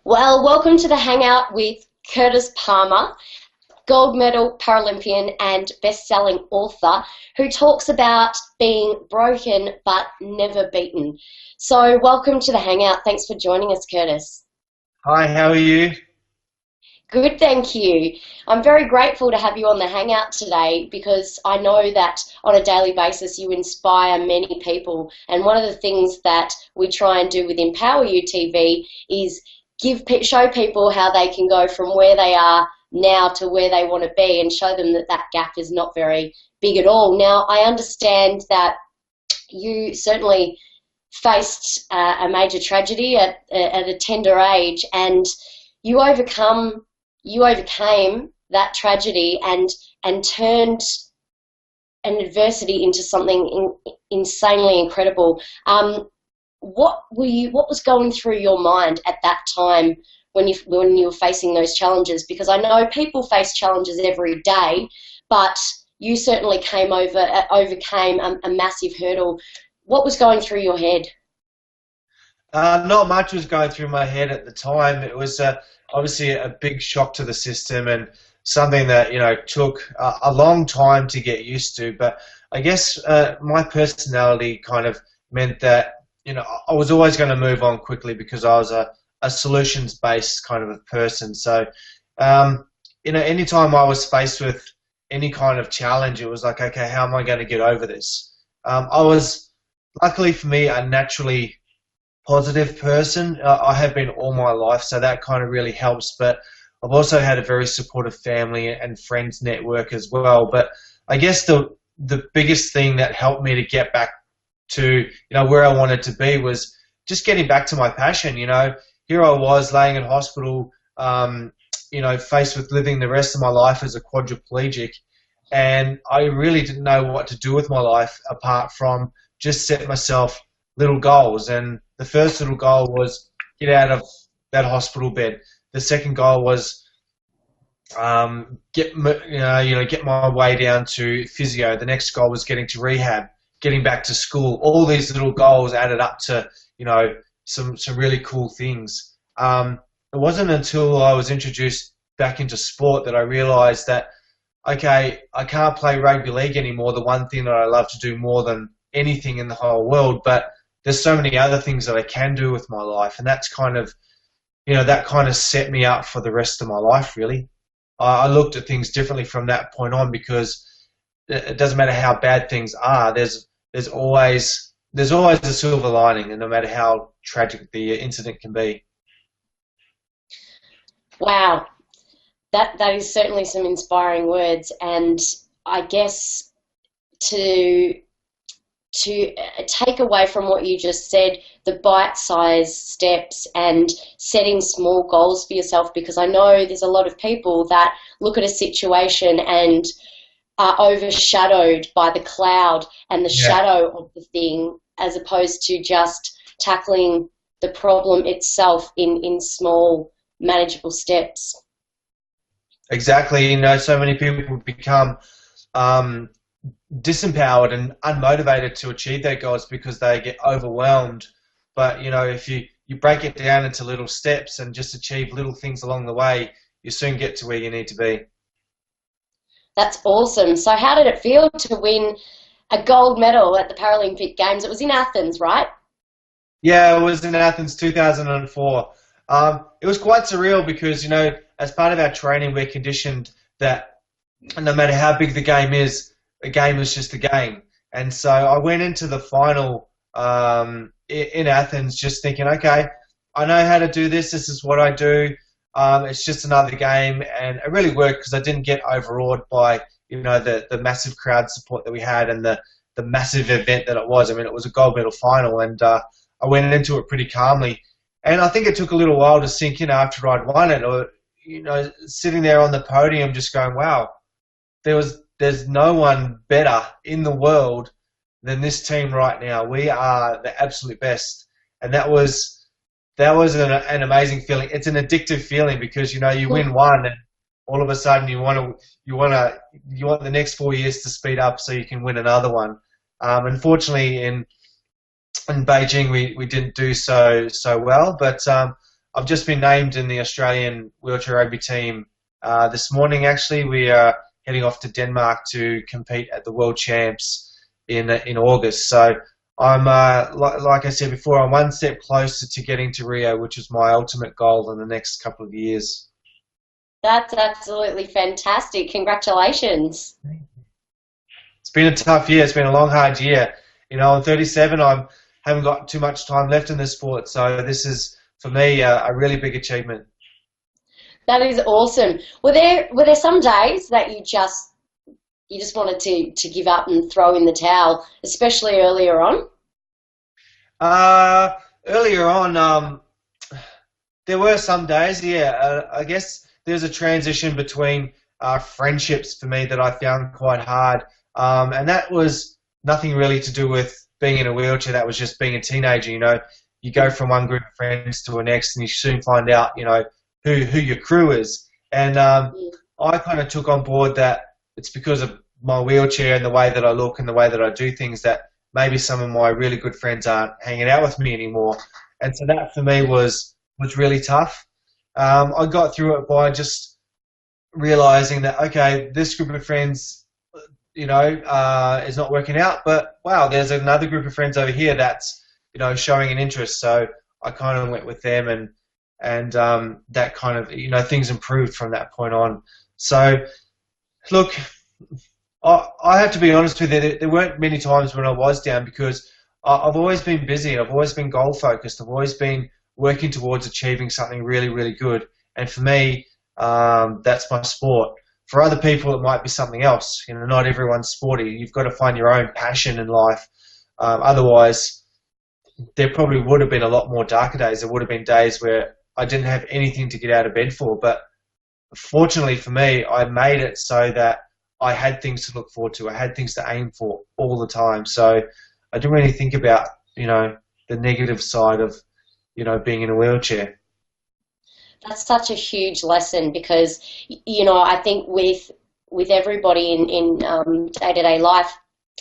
Well, welcome to the Hangout with Curtis Palmer, gold medal Paralympian and best-selling author who talks about being broken but never beaten. So welcome to the Hangout. Thanks for joining us, Curtis. Hi, how are you? Good, thank you. I'm very grateful to have you on the Hangout today because I know that on a daily basis you inspire many people. And one of the things that we try and do with Empower You TV is show people how they can go from where they are now to where they want to be and show them that that gap is not very big at all. Now, I understand that you certainly faced a major tragedy at a tender age, and you overcame that tragedy and turned an adversity into something insanely incredible. What was going through your mind at that time when you were facing those challenges? Because I know people face challenges every day, but you certainly overcame a massive hurdle. What was going through your head? Not much was going through my head at the time. It was obviously a big shock to the system and something that took a long time to get used to. But I guess my personality kind of meant that I was always going to move on quickly because I was a solutions-based kind of a person. So anytime I was faced with any kind of challenge, it was like, okay, how am I going to get over this? I was, luckily for me, a naturally positive person. I have been all my life, so that kind of really helps. But I've also had a very supportive family and friends network as well. But I guess the biggest thing that helped me to get back to where I wanted to be was just getting back to my passion. Here I was laying in hospital, faced with living the rest of my life as a quadriplegic, and I really didn't know what to do with my life apart from just set myself little goals. And the first little goal was get out of that hospital bed. The second goal was get my way down to physio. The next goal was getting to rehab, getting back to school. All these little goals added up to some really cool things. It wasn't until I was introduced back into sport that I realized that, okay, I can't play rugby league anymore, the one thing that I love to do more than anything in the whole world, but there's so many other things that I can do with my life, and that's kind of, that kind of set me up for the rest of my life, really. I looked at things differently from that point on because it doesn't matter how bad things are, there's always a silver lining, and no matter how tragic the incident can be. Wow, that is certainly some inspiring words, and I guess to take away from what you just said, the bite-sized steps and setting small goals for yourself, because I know there's a lot of people that look at a situation and are overshadowed by the cloud and the shadow of the thing, as opposed to just tackling the problem itself in small, manageable steps. Exactly. So many people become disempowered and unmotivated to achieve their goals because they get overwhelmed. But if you break it down into little steps and just achieve little things along the way, you soon get to where you need to be. That's awesome. So how did it feel to win a gold medal at the Paralympic Games? It was in Athens, right? Yeah, it was in Athens 2004. It was quite surreal because, as part of our training, we're conditioned that no matter how big the game is just a game. And so I went into the final in Athens just thinking, okay, I know how to do this. This is what I do. It's just another game. And it really worked because I didn't get overawed by, the massive crowd support that we had and the massive event that it was. I mean, it was a gold medal final, and I went into it pretty calmly. And I think it took a little while to sink in after I'd won it, or, sitting there on the podium just going, wow, there's no one better in the world than this team right now. We are the absolute best. And that was an amazing feeling. It's an addictive feeling because, you win one and all of a sudden you want the next 4 years to speed up so you can win another one. Unfortunately, in Beijing we didn't do so well, but I've just been named in the Australian wheelchair rugby team this morning. Actually, we are heading off to Denmark to compete at the World Champs in August. So I'm like I said before, I'm one step closer to getting to Rio, which is my ultimate goal in the next couple of years. That's absolutely fantastic. Congratulations. It's been a tough year. It's been a long, hard year. You know, I'm 37. I haven't got too much time left in this sport, so this is, for me, a really big achievement. That is awesome. Were there some days that you just wanted to give up and throw in the towel, especially earlier on? Earlier on, there were some days, yeah. I guess there's a transition between friendships for me that I found quite hard, and that was nothing really to do with being in a wheelchair. That was just being a teenager. You know, you go from one group of friends to the next, and you soon find out, you know, who your crew is. And I kind of took on board that it's because of my wheelchair and the way that I look and the way that I do things that maybe some of my really good friends aren't hanging out with me anymore. And so that for me was really tough. I got through it by just realizing that, okay, this group of friends, you know, is not working out, but wow, there's another group of friends over here that's, you know, showing an interest. So I kind of went with them, and that kind of, you know, things improved from that point on. So look, I have to be honest with you, there weren't many times when I was down, because I've always been busy. I've always been goal focused. I've always been working towards achieving something really, really good. And for me, that's my sport. For other people, it might be something else. You know, not everyone's sporty. You've got to find your own passion in life. Otherwise, there probably would have been a lot more darker days. There would have been days where I didn't have anything to get out of bed for. But fortunately for me, I made it so that I had things to look forward to. I had things to aim for all the time. So I didn't really think about, you know, the negative side of, you know, being in a wheelchair. That's such a huge lesson, because, you know, I think with everybody in day-to-day life,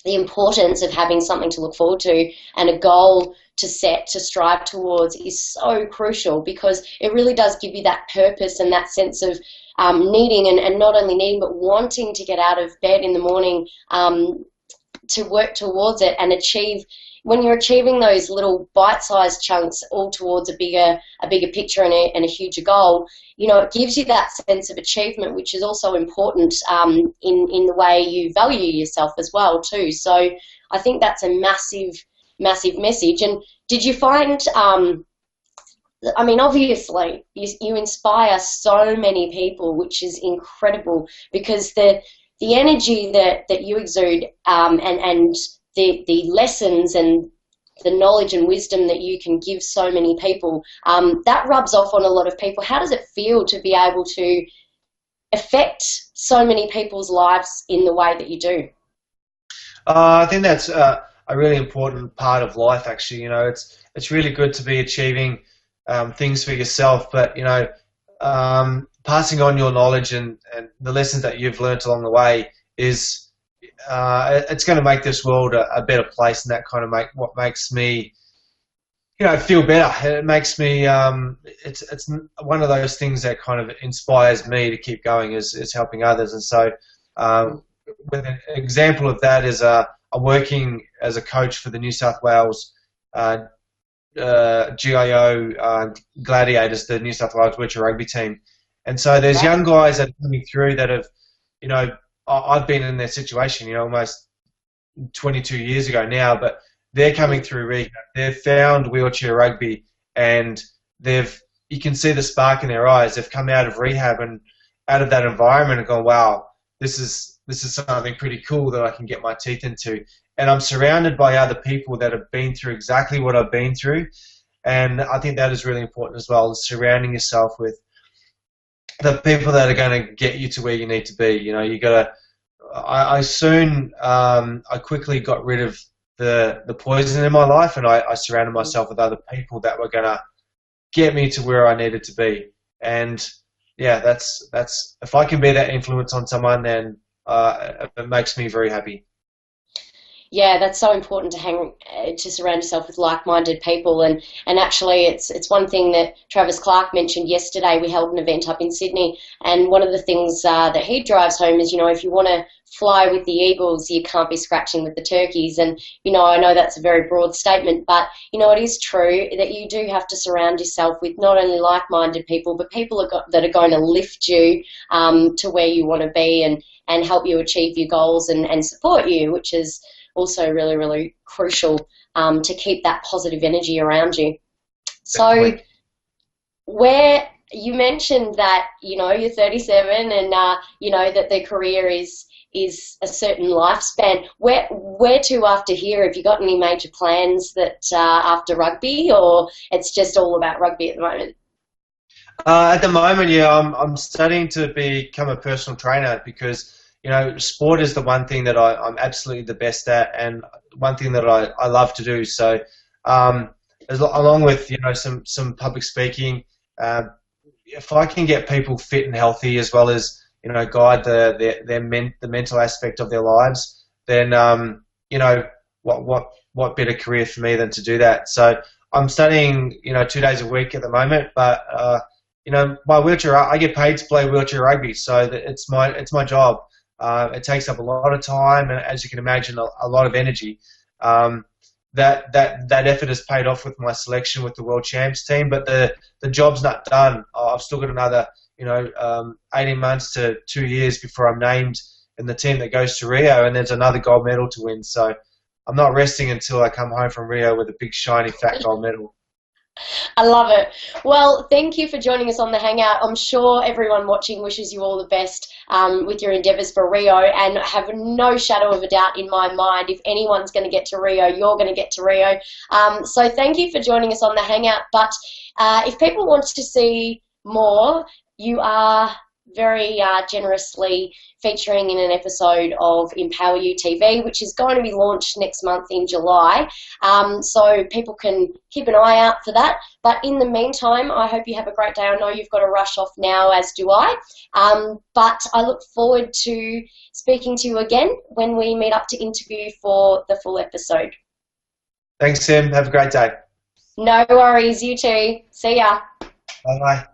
the importance of having something to look forward to and a goal to set, to strive towards, is so crucial, because it really does give you that purpose and that sense of needing, and not only needing, but wanting to get out of bed in the morning to work towards it and achieve. When you're achieving those little bite-sized chunks all towards a bigger picture and a huger goal, you know, it gives you that sense of achievement, which is also important in the way you value yourself as well too. So I think that's a massive, massive message. And did you find, I mean, obviously you inspire so many people, which is incredible, because the energy that you exude and the lessons and the knowledge and wisdom that you can give so many people, that rubs off on a lot of people. How does it feel to be able to affect so many people's lives in the way that you do? I think that's a really important part of life, actually. You know, it's really good to be achieving things for yourself, but, you know, passing on your knowledge and the lessons that you've learnt along the way is it's going to make this world a better place, and that kind of what makes me, you know, feel better. It makes me it's one of those things that kind of inspires me to keep going, is helping others. And so with an example of that is I'm working as a coach for the New South Wales GIO Gladiators, the New South Wales wheelchair rugby team. And so there's young guys that are coming through that have, you know, I've been in their situation, you know, almost 22 years ago now, but they're coming through rehab. They've found wheelchair rugby, and you can see the spark in their eyes. They've come out of rehab and out of that environment and gone, wow, this is something pretty cool that I can get my teeth into. And I'm surrounded by other people that have been through exactly what I've been through. And I think that is really important as well, is surrounding yourself with the people that are going to get you to where you need to be. You know, you got to. I quickly got rid of the poison in my life, and I surrounded myself with other people that were going to get me to where I needed to be. And yeah, that's if I can be that influence on someone, then it makes me very happy. Yeah, that's so important to to surround yourself with like-minded people, and actually, it's one thing that Travis Clark mentioned yesterday. We held an event up in Sydney, and one of the things that he drives home is, if you want to fly with the eagles, you can't be scratching with the turkeys. And I know that's a very broad statement, but it is true that you do have to surround yourself with not only like-minded people, but people that are going to lift you to where you want to be and help you achieve your goals and support you, which is also really, really crucial to keep that positive energy around you. So where you mentioned that, you're 37 and, that the career is a certain lifespan. Where to after here? Have you got any major plans that after rugby, or it's just all about rugby at the moment? At the moment, yeah, I'm studying to become a personal trainer because sport is the one thing that I'm absolutely the best at, and one thing that I love to do. So, along with some public speaking, if I can get people fit and healthy as well as guide the mental aspect of their lives, then what better career for me than to do that? So I'm studying 2 days a week at the moment, but my wheelchair, I get paid to play wheelchair rugby, so it's my job. It takes up a lot of time, and as you can imagine, a lot of energy. That effort has paid off with my selection with the World Champs team, but the job's not done. I've still got another 18 months to 2 years before I'm named in the team that goes to Rio, and there's another gold medal to win. So I'm not resting until I come home from Rio with a big shiny fat gold medal. I love it. Well, thank you for joining us on the Hangout. I'm sure everyone watching wishes you all the best with your endeavours for Rio, and I have no shadow of a doubt in my mind, if anyone's going to get to Rio, you're going to get to Rio. So thank you for joining us on the Hangout. But if people want to see more, you are very generously featuring in an episode of EmpowerYouTV, which is going to be launched next month in July. So people can keep an eye out for that. But in the meantime, I hope you have a great day. I know you've got to rush off now, as do I. But I look forward to speaking to you again when we meet up to interview for the full episode. Thanks, Tim. Have a great day. No worries. You too. See ya. Bye-bye.